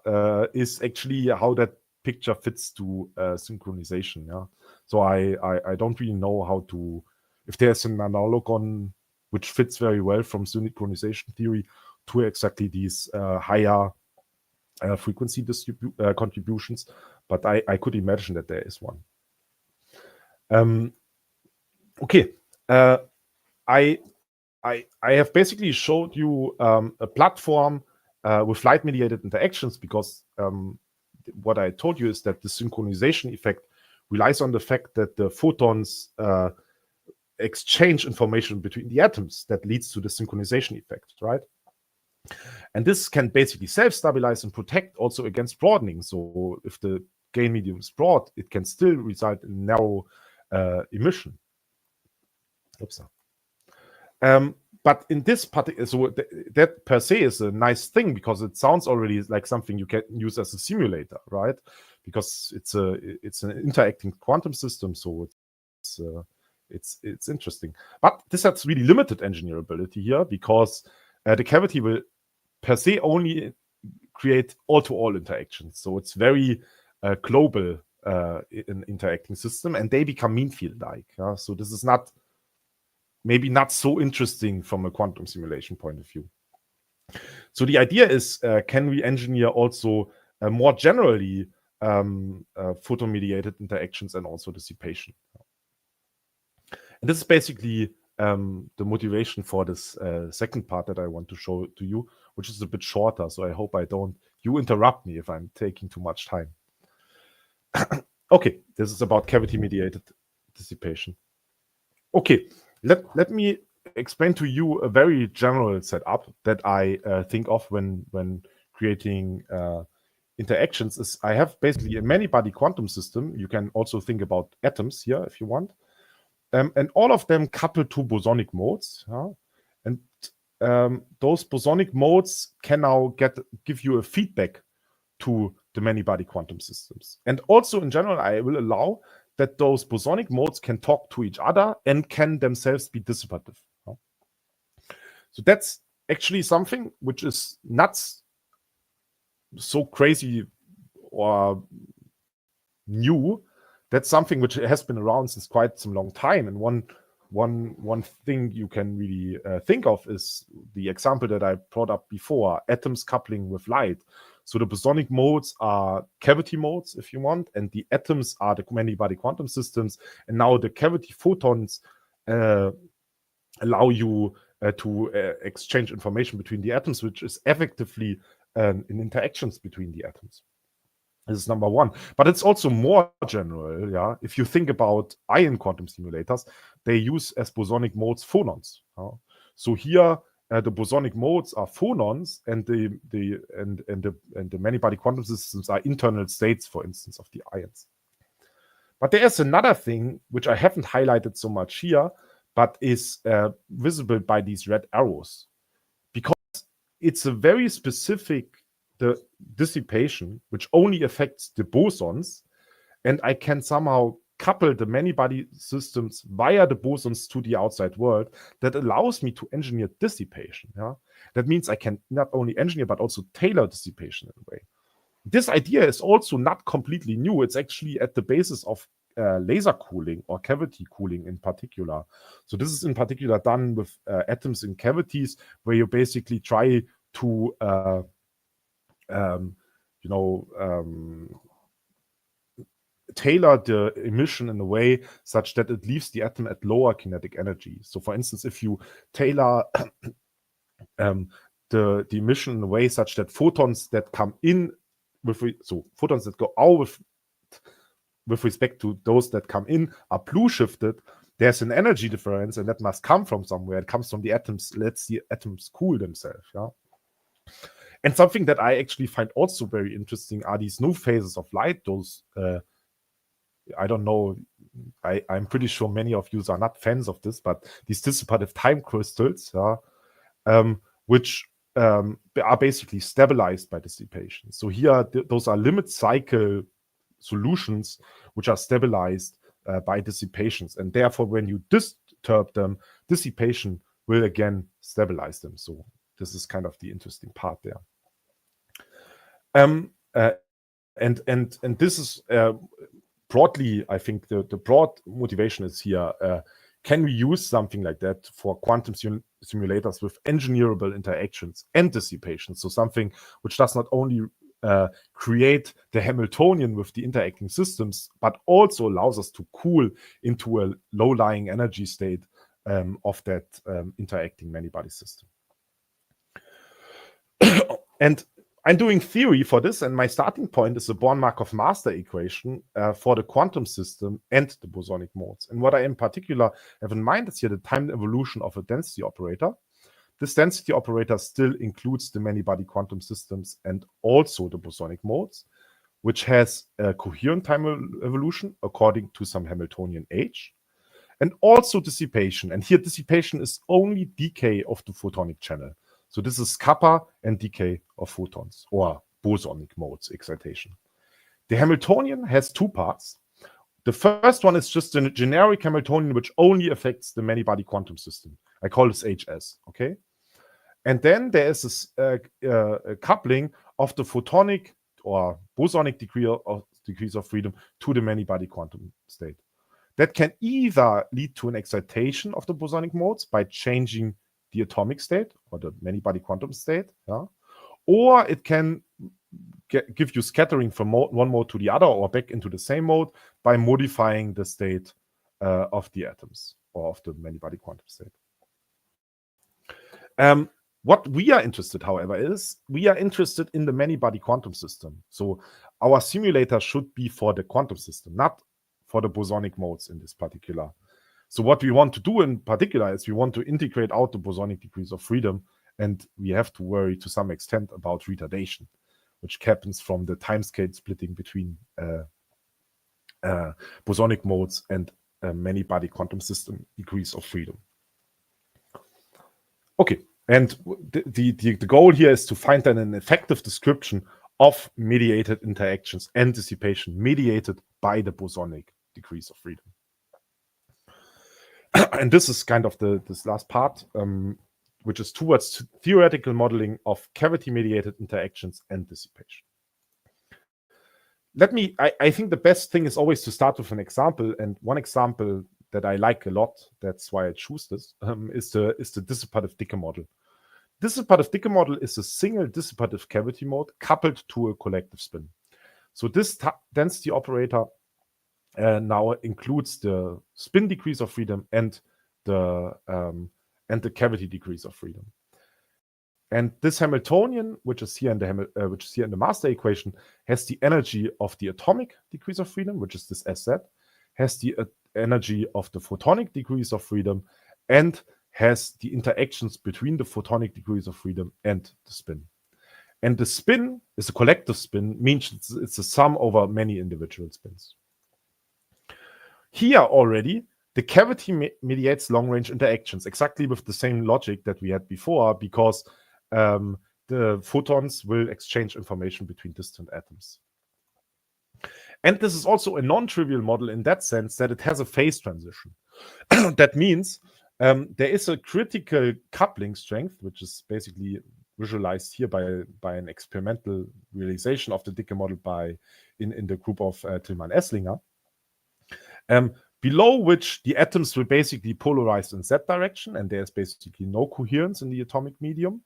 is actually how that picture fits to synchronization. Yeah, so I don't really know how to, if there's an analogon which fits very well from synchronization theory to exactly these higher frequency contributions, but I could imagine that there is one. Okay, I have basically showed you a platform with light-mediated interactions because what I told you is that the synchronization effect relies on the fact that the photons exchange information between the atoms that leads to the synchronization effect, right? And this can basically self-stabilize and protect also against broadening. So if the gain medium is broad, it can still result in narrow emission. Oops. But in this particular, so that per se is a nice thing because it sounds already like something you can use as a simulator, right? Because it's an interacting quantum system, so it's interesting. But this has really limited engineerability here because the cavity will per se only create all-to-all interactions. So it's very global in interacting system, and they become mean field-like. So this is maybe not so interesting from a quantum simulation point of view. So the idea is, can we engineer also more generally photon-mediated interactions and also dissipation? And this is basically the motivation for this second part that I want to show to you, which is a bit shorter. So I hope you interrupt me if I'm taking too much time. Okay, this is about cavity-mediated dissipation. Okay. Let me explain to you a very general setup that I think of when creating interactions. Is I have basically a many-body quantum system. You can also think about atoms here if you want. And all of them couple to bosonic modes. And those bosonic modes can now give you a feedback to the many-body quantum systems. And also in general, I will allow that those bosonic modes can talk to each other and can themselves be dissipative. So that's actually something which is not so crazy or new. That's something which has been around since quite some long time. And one thing you can really think of is the example that I brought up before, atoms coupling with light. So the bosonic modes are cavity modes, if you want, and the atoms are the many-body quantum systems. And now the cavity photons allow you to exchange information between the atoms, which is effectively in interactions between the atoms. This is number one. But it's also more general. Yeah, if you think about ion quantum simulators, they use as bosonic modes phonons. So here, the bosonic modes are phonons, and the many-body quantum systems are internal states, for instance, of the ions. But there is another thing which I haven't highlighted so much here, but is visible by these red arrows, because it's a very specific the dissipation, which only affects the bosons, and I can somehow couple the many-body systems via the bosons to the outside world, that allows me to engineer dissipation. Yeah? That means I can not only engineer, but also tailor dissipation in a way. This idea is also not completely new. It's actually at the basis of laser cooling or cavity cooling in particular. So this is in particular done with atoms in cavities, where you basically try to tailor the emission in a way such that it leaves the atom at lower kinetic energy. So for instance, if you tailor the emission in a way such that photons that come in photons that go out with respect to those that come in are blue shifted, there's an energy difference, and that must come from somewhere. It comes from the atoms. Let's the atoms cool themselves. Yeah. And something that I actually find also very interesting are these new phases of light. Those I don't know. I'm pretty sure many of you are not fans of this, but these dissipative time crystals, which are basically stabilized by dissipation. So here, those are limit cycle solutions which are stabilized by dissipations, and therefore, when you disturb them, dissipation will again stabilize them. So this is kind of the interesting part there. And this is broadly, I think the broad motivation is here. Can we use something like that for quantum simulators with engineerable interactions and dissipation? So something which does not only create the Hamiltonian with the interacting systems, but also allows us to cool into a low-lying energy state of that interacting many-body system. And I'm doing theory for this, and my starting point is the Born-Markov master equation for the quantum system and the bosonic modes. And what I in particular have in mind is here the time evolution of a density operator. This density operator still includes the many-body quantum systems and also the bosonic modes, which has a coherent time evolution according to some Hamiltonian age, and also dissipation. And here dissipation is only decay of the photonic channel. So this is kappa and decay of photons, or bosonic modes excitation. The Hamiltonian has two parts. The first one is just a generic Hamiltonian which only affects the many-body quantum system. I call this HS, okay? And then there is this a coupling of the photonic or bosonic degrees of freedom to the many-body quantum state. That can either lead to an excitation of the bosonic modes by changing the atomic state or the many-body quantum state, yeah? Or it can give you scattering from one mode to the other or back into the same mode by modifying the state of the atoms or of the many-body quantum state. What we are interested, however, is we are interested in the many-body quantum system. So our simulator should be for the quantum system, not for the bosonic modes in this particular. So what we want to do in particular is we want to integrate out the bosonic degrees of freedom, and we have to worry to some extent about retardation, which happens from the timescale splitting between bosonic modes and many-body quantum system degrees of freedom. Okay, and the goal here is to find then an effective description of mediated interactions and dissipation mediated by the bosonic degrees of freedom. And this is kind of this last part, which is towards theoretical modeling of cavity-mediated interactions and dissipation. I think the best thing is always to start with an example, and one example that I like a lot, that's why I choose this, is the dissipative decay model. Dissipative decay model is a single dissipative cavity mode coupled to a collective spin. So this density operator now includes the spin degrees of freedom and the cavity degrees of freedom. And this Hamiltonian, which is here in the master equation, has the energy of the atomic degrees of freedom, which is this SZ, has the energy of the photonic degrees of freedom, and has the interactions between the photonic degrees of freedom and the spin. And the spin is a collective spin, means it's a sum over many individual spins. Here already, the cavity mediates long-range interactions, exactly with the same logic that we had before, because the photons will exchange information between distant atoms. And this is also a non-trivial model in that sense that it has a phase transition. That means there is a critical coupling strength, which is basically visualized here by an experimental realization of the Dicke model in the group of Tillmann-Esslinger, below which the atoms will basically polarize in Z direction, and there's basically no coherence in the atomic medium.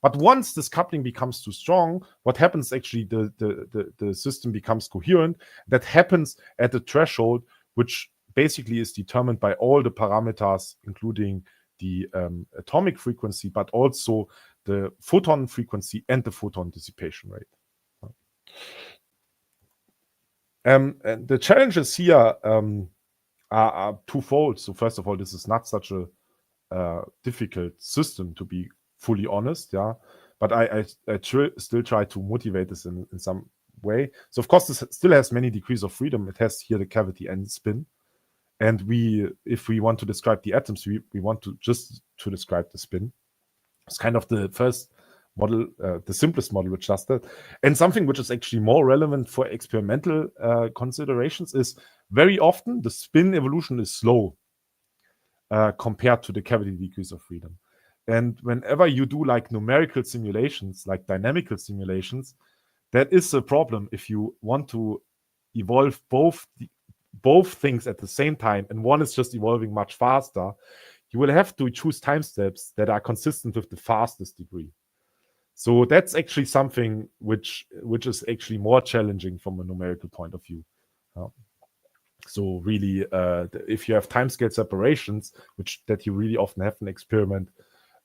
But once this coupling becomes too strong, what happens actually, the system becomes coherent. That happens at the threshold, which basically is determined by all the parameters, including the atomic frequency, but also the photon frequency and the photon dissipation rate. And the challenges here are twofold. So first of all, this is not such a difficult system, to be fully honest, yeah. But I still try to motivate this in some way. So of course, this still has many degrees of freedom. It has here the cavity and spin. And if we want to describe the atoms, we want to just describe the spin. It's kind of the first model, the simplest model which does that. And something which is actually more relevant for experimental considerations is very often the spin evolution is slow compared to the cavity degrees of freedom. And whenever you do like numerical simulations, like dynamical simulations, that is a problem if you want to evolve both things at the same time, and one is just evolving much faster. You will have to choose time steps that are consistent with the fastest degree. So that's actually something which is actually more challenging from a numerical point of view. So really, if you have timescale separations, that you really often have an experiment,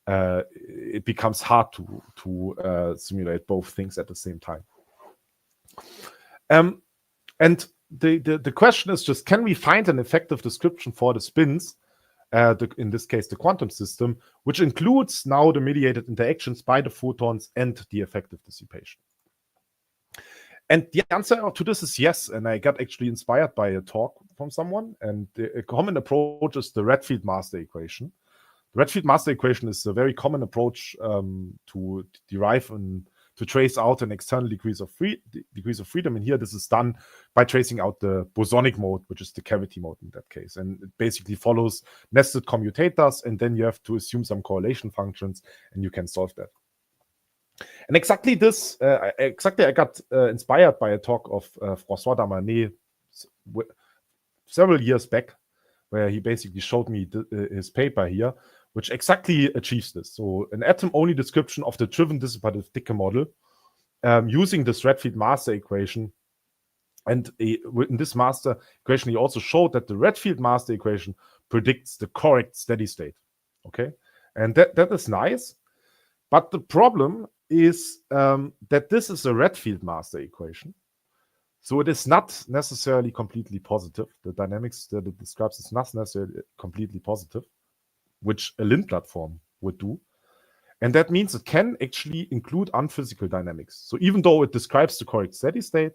it becomes hard to simulate both things at the same time. And the question is just, can we find an effective description for the spins, in this case, the quantum system, which includes now the mediated interactions by the photons and the effective dissipation? And the answer to this is yes. And I got actually inspired by a talk from someone. And a common approach is the Redfield master equation. The Redfield master equation is a very common approach to derive and to trace out an external degrees of freedom. And here, this is done by tracing out the bosonic mode, which is the cavity mode in that case. And it basically follows nested commutators, and then you have to assume some correlation functions, and you can solve that. And exactly this, I got inspired by a talk of François Damanet several years back, where he basically showed me his paper here, which exactly achieves this. So an atom-only description of the driven dissipative Dicke model using this Redfield master equation. And in this master equation, he also showed that the Redfield master equation predicts the correct steady state. Okay, and that is nice. But the problem is that this is a Redfield master equation. So it is not necessarily completely positive. The dynamics that it describes is not necessarily completely positive, which a Lindblad form would do. And that means it can actually include unphysical dynamics. So even though it describes the correct steady state,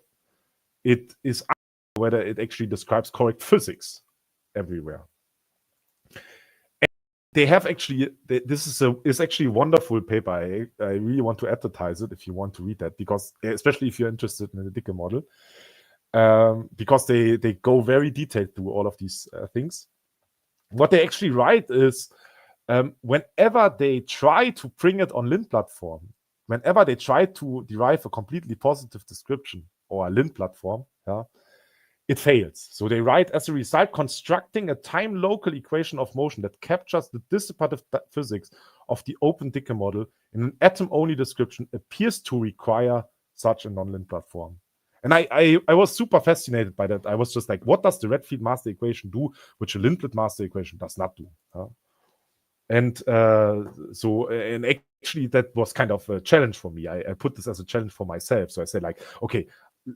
it is unclear whether it actually describes correct physics everywhere. And they have actually, this is actually a wonderful paper. I really want to advertise it if you want to read that, because especially if you're interested in the Dicke model, because they go very detailed through all of these things. What they actually write is, whenever they try to bring it on Lindblad form, whenever they try to derive a completely positive description or a Lindblad form, it fails. So they write, as a result, constructing a time-local equation of motion that captures the dissipative physics of the open Dicke model in an atom-only description appears to require such a non-Lindblad form. And I was super fascinated by that. I was just like, what does the Redfield master equation do, which a Lindblad master equation does not do? And actually, that was kind of a challenge for me. I put this as a challenge for myself. So I said, like, okay,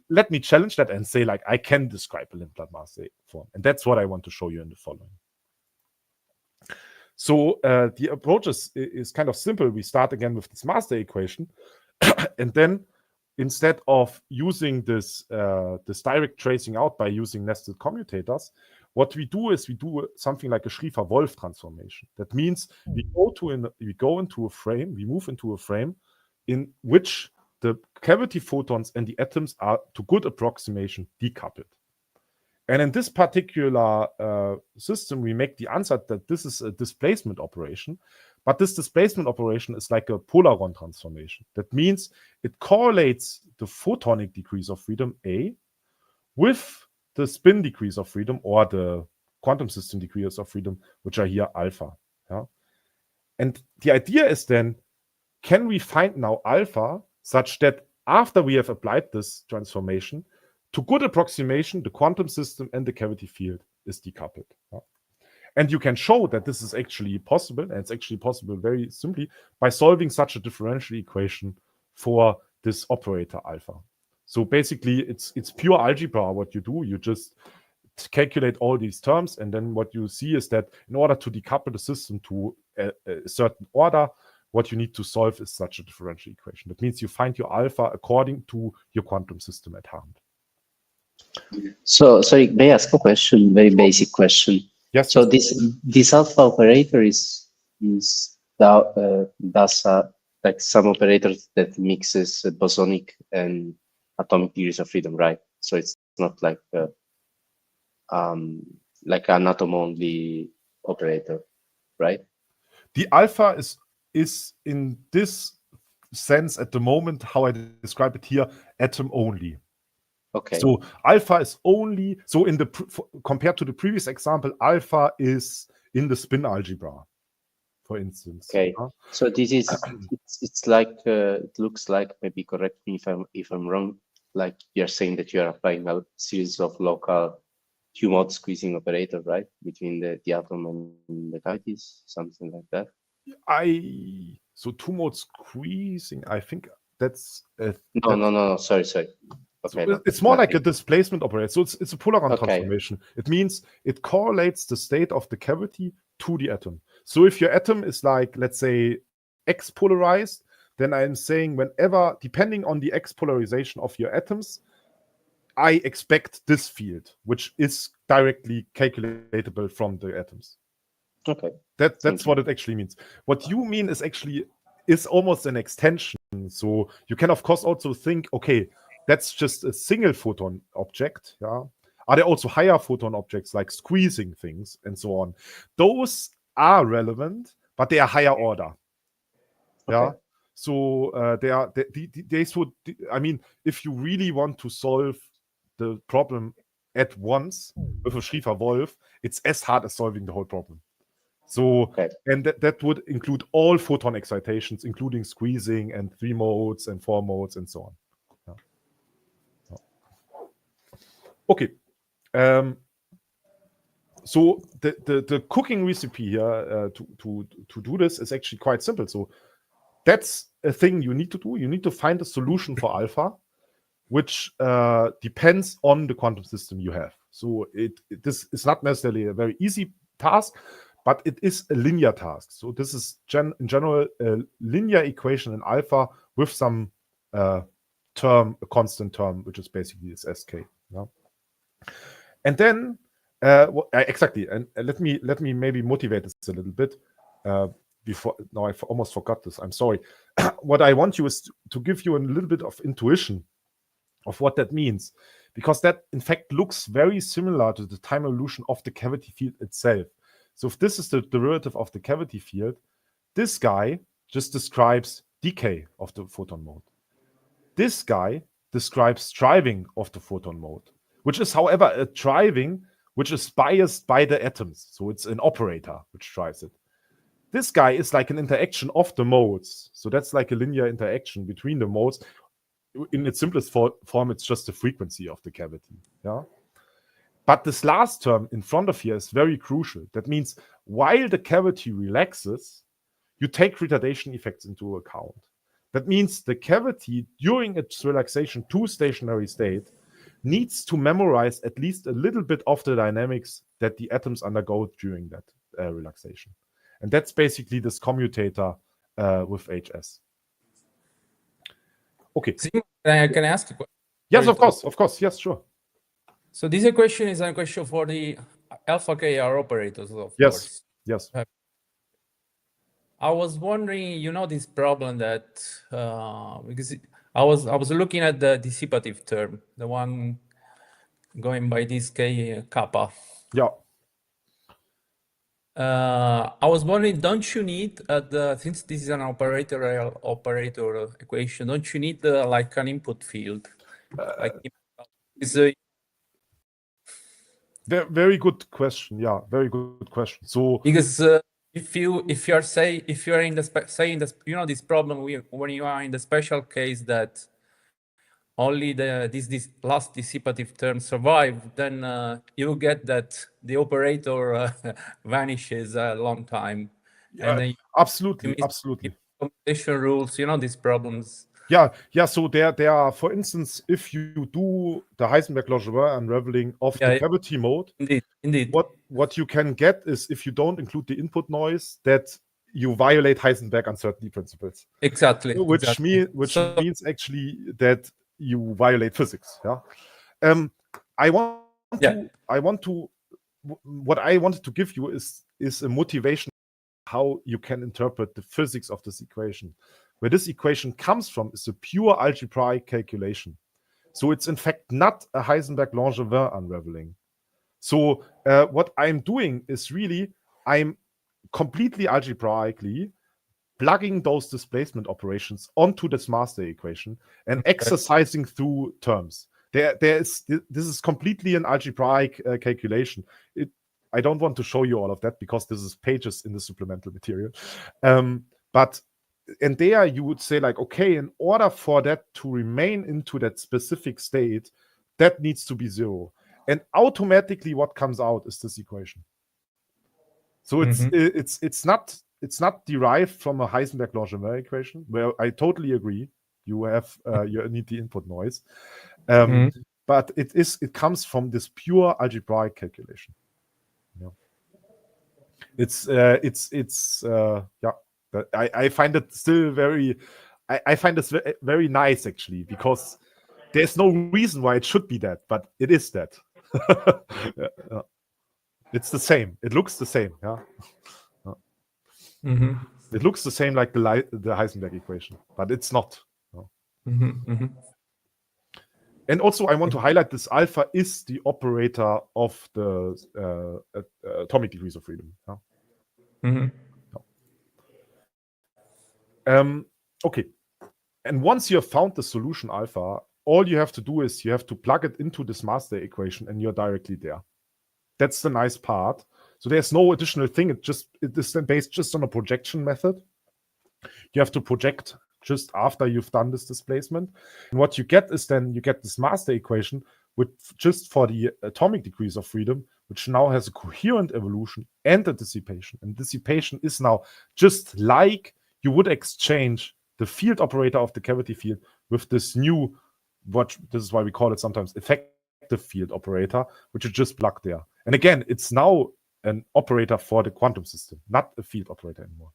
let me challenge that and say, like, I can describe a Lindblad master form. And that's what I want to show you in the following. So the approach is kind of simple. We start again with this master equation. And then instead of using this direct tracing out by using nested commutators, what we do is we do something like a Schrieffer-Wolff transformation. That means we go into a frame, we move into a frame in which the cavity photons and the atoms are, to good approximation, decoupled. And in this particular system, we make the answer that this is a displacement operation, but this displacement operation is like a Polaron transformation. That means it correlates the photonic degrees of freedom, A, with the spin degrees of freedom or the quantum system degrees of freedom, which are here alpha. Yeah? And the idea is then, can we find now alpha such that after we have applied this transformation, to good approximation, the quantum system and the cavity field is decoupled. Yeah? And you can show that this is actually possible, and it's actually possible very simply by solving such a differential equation for this operator alpha. So basically, it's pure algebra what you do. You just calculate all these terms, and then what you see is that in order to decouple the system to a certain order, what you need to solve is such a differential equation. That means you find your alpha according to your quantum system at hand. So, sorry, may I ask a question? Very basic question. Yes. So this alpha operator is like some operator that mixes bosonic and atomic degrees of freedom, right? So it's not like an atom-only operator, right? The alpha is in this sense at the moment, how I describe it here, atom only. Okay. So alpha is only, so in the compared to the previous example, alpha is in the spin algebra, for instance. Okay. So this is it's like it looks like, maybe correct me if I'm wrong, like you're saying that you are applying a series of local two-mode squeezing operator, right, between the atom and the cavities, something like that. So two-mode squeezing, I think that's no, sorry. Okay, so it's more like a displacement operator. So it's a Polaron transformation. It means it correlates the state of the cavity to the atom. So if your atom is like, let's say, X polarized, then I'm saying whenever, depending on the X polarization of your atoms, I expect this field, which is directly calculatable from the atoms. Okay. That's what it actually means. What you mean is almost an extension. So you can of course also think, okay, that's just a single photon object. Yeah. Are there also higher photon objects like squeezing things and so on? Those are relevant, but they are higher order. Yeah. Okay. So they should. I mean, if you really want to solve the problem at once with a Schrieffer-Wolf, it's as hard as solving the whole problem. So, and that would include all photon excitations, including squeezing and 3 modes and 4 modes and so on. Okay. So the cooking recipe here to do this is actually quite simple. So that's a thing you need to do. You need to find a solution for alpha, which depends on the quantum system you have. So this is not necessarily a very easy task, but it is a linear task. So this is in general a linear equation in alpha with some term, a constant term, which is basically this SK. Yeah? And then exactly, and let me maybe motivate this a little bit. Before now, I almost forgot this. I'm sorry. What I want you is to give you a little bit of intuition of what that means, because that in fact looks very similar to the time evolution of the cavity field itself. So if this is the derivative of the cavity field, this guy just describes decay of the photon mode. This guy describes driving of the photon mode, which is, however, a driving which is biased by the atoms. So it's an operator which drives it. This guy is like an interaction of the modes. So that's like a linear interaction between the modes. In its simplest form, it's just the frequency of the cavity. Yeah. But this last term in front of here is very crucial. That means while the cavity relaxes, you take retardation effects into account. That means the cavity during its relaxation to stationary state needs to memorize at least a little bit of the dynamics that the atoms undergo during that relaxation. And that's basically this commutator with HS. Okay. Can I ask a question? Yes, of course. Yes, sure. So this equation is a question for the alpha KR operators, of course. Yes. I was wondering, this problem that because I was looking at the dissipative term, the one going by this K kappa. Yeah. I was wondering, don't you need since this is an operator equation, don't you need like an input field? Very good question. Yeah, very good question. So because if you're in the this problem when you are in the special case that only this last dissipative term survive, then you get that the operator vanishes a long time, and then absolutely. computation rules, these problems. Yeah. So there are, for instance, if you do the Heisenberg-Langevin unraveling of the cavity mode, indeed. What you can get is, if you don't include the input noise, that you violate Heisenberg uncertainty principles. Exactly. Which means actually that you violate physics. Yeah. What I wanted to give you is a motivation how you can interpret the physics of this equation. Where this equation comes from is a pure algebraic calculation. So it's in fact not a Heisenberg-Langevin unraveling. So what I'm doing is really, I'm completely algebraically plugging those displacement operations onto this master equation and exercising through terms. This is completely an algebraic calculation. I don't want to show you all of that because this is pages in the supplemental material. And there you would say, like, okay, in order for that to remain into that specific state, that needs to be 0. And automatically what comes out is this equation. So it's not derived from a Heisenberg-Langevin equation, where I totally agree. You have you need the input noise. But it comes from this pure algebraic calculation. Yeah. I find it still very very nice, actually, because there's no reason why it should be that, but it is that. Yeah. It's the same. It looks the same. Yeah. It looks the same like the Heisenberg equation, but it's not. And also, I want to highlight this alpha is the operator of the atomic degrees of freedom. Yeah? Okay. And once you have found the solution alpha, all you have to do is you have to plug it into this master equation, and you're directly there. That's the nice part. So there's no additional thing. It is then based just on a projection method. You have to project just after you've done this displacement. And what you get is then you get this master equation with just for the atomic degrees of freedom, which now has a coherent evolution and a dissipation. And dissipation is now just like you would exchange the field operator of the cavity field with this new, this is why we call it sometimes effective field operator, which you just plug there. And again, it's now an operator for the quantum system, not a field operator anymore.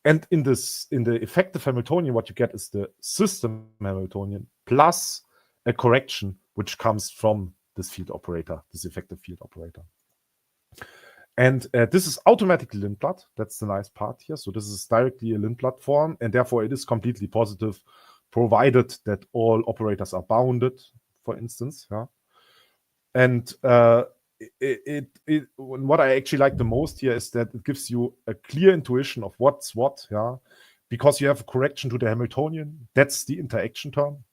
And in the effective Hamiltonian, what you get is the system Hamiltonian plus a correction which comes from this field operator, this effective field operator. And this is automatically Lindblad. That's the nice part here. So this is directly a Lindblad form, and therefore it is completely positive, provided that all operators are bounded, for instance. Yeah. And what I actually like the most here is that it gives you a clear intuition of what's what, yeah, because you have a correction to the Hamiltonian, that's the interaction term,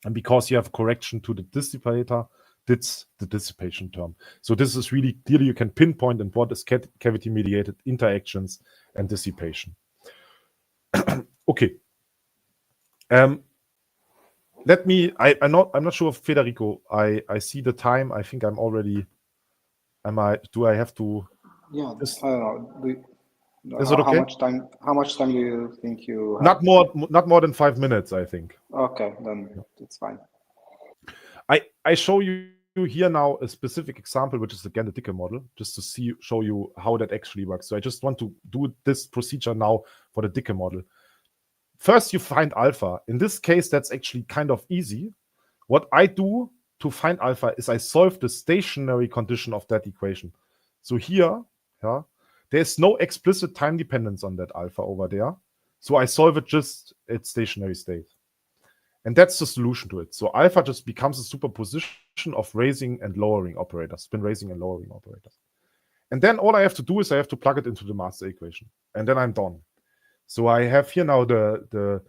and because you have a correction to the dissipator, that's the dissipation term. So this is really clearly, you can pinpoint and what is cavity-mediated interactions and dissipation. Okay. Let me. I'm not sure, Federico. I see the time. I think I'm already. Do I have to? Yeah. I don't know. Is it okay? How much time do you think you Not have? more than 5 minutes, I think. Okay, then it's fine. I show you here now a specific example, which is again the Dicke model, just to show you how that actually works. So I just want to do this procedure now for the Dicke model. First, you find alpha. In this case, that's actually kind of easy. What I do to find alpha is I solve the stationary condition of that equation. So here, yeah, there's no explicit time dependence on that alpha over there. So I solve it just at stationary state. And that's the solution to it. So alpha just becomes a superposition of raising and lowering operators, spin raising and lowering operators. And then all I have to do is I have to plug it into the master equation. And then I'm done. So I have here now the